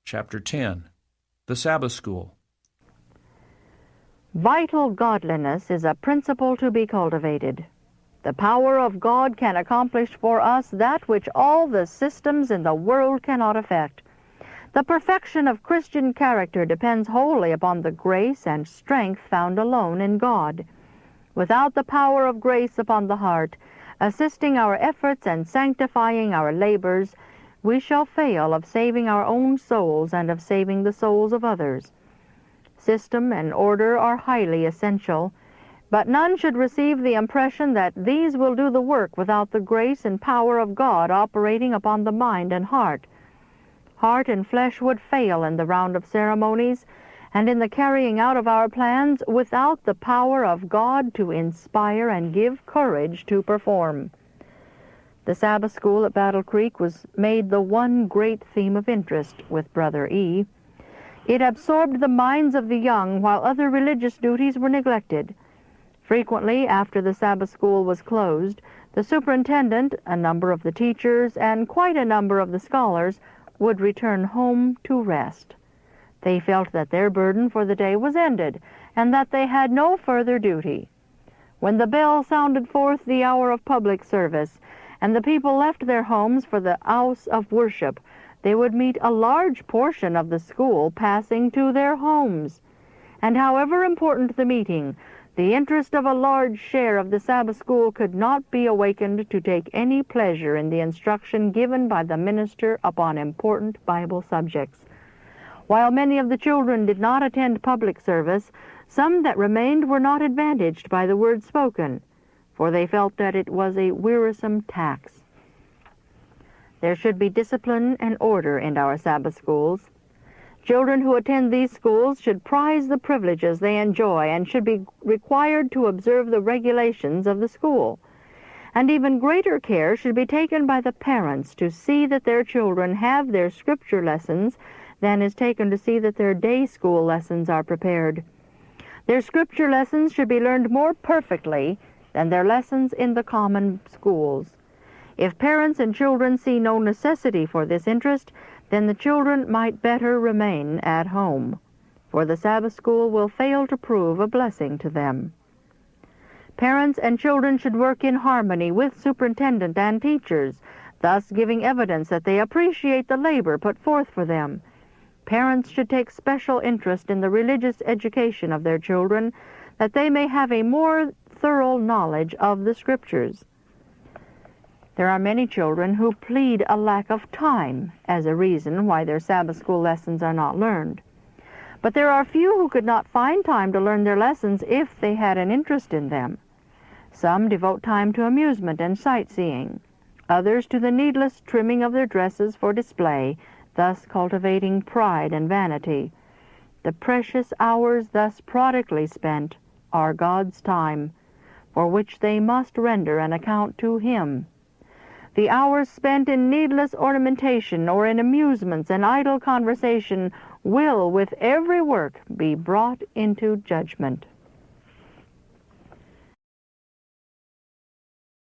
Chapter 10. The Sabbath School. Vital godliness is a principle to be cultivated. The power of God can accomplish for us that which all the systems in the world cannot effect. The perfection of Christian character depends wholly upon the grace and strength found alone in God. Without the power of grace upon the heart, assisting our efforts and sanctifying our labors, we shall fail of saving our own souls and of saving the souls of others. System and order are highly essential, but none should receive the impression that these will do the work without the grace and power of God operating upon the mind and heart. Heart and flesh would fail in the round of ceremonies and in the carrying out of our plans without the power of God to inspire and give courage to perform. The Sabbath School at Battle Creek was made the one great theme of interest with Brother E. It absorbed the minds of the young while other religious duties were neglected. Frequently, after the Sabbath School was closed, the superintendent, a number of the teachers, and quite a number of the scholars would return home to rest. They felt that their burden for the day was ended, and that they had no further duty. When the bell sounded forth the hour of public service, and the people left their homes for the house of worship, they would meet a large portion of the school passing to their homes. And however important the meeting, the interest of a large share of the Sabbath School could not be awakened to take any pleasure in the instruction given by the minister upon important Bible subjects. While many of the children did not attend public service, some that remained were not advantaged by the word spoken, for they felt that it was a wearisome tax. There should be discipline and order in our Sabbath schools. Children who attend these schools should prize the privileges they enjoy and should be required to observe the regulations of the school. And even greater care should be taken by the parents to see that their children have their scripture lessons than is taken to see that their day school lessons are prepared. Their scripture lessons should be learned more perfectly than their lessons in the common schools. If parents and children see no necessity for this interest, then the children might better remain at home, for the Sabbath School will fail to prove a blessing to them. Parents and children should work in harmony with superintendent and teachers, thus giving evidence that they appreciate the labor put forth for them. Parents should take special interest in the religious education of their children, that they may have a more thorough knowledge of the Scriptures. There are many children who plead a lack of time as a reason why their Sabbath School lessons are not learned. But there are few who could not find time to learn their lessons if they had an interest in them. Some devote time to amusement and sightseeing, others to the needless trimming of their dresses for display, thus cultivating pride and vanity. The precious hours thus prodigally spent are God's time, for which they must render an account to Him. The hours spent in needless ornamentation or in amusements and idle conversation will, with every work, be brought into judgment.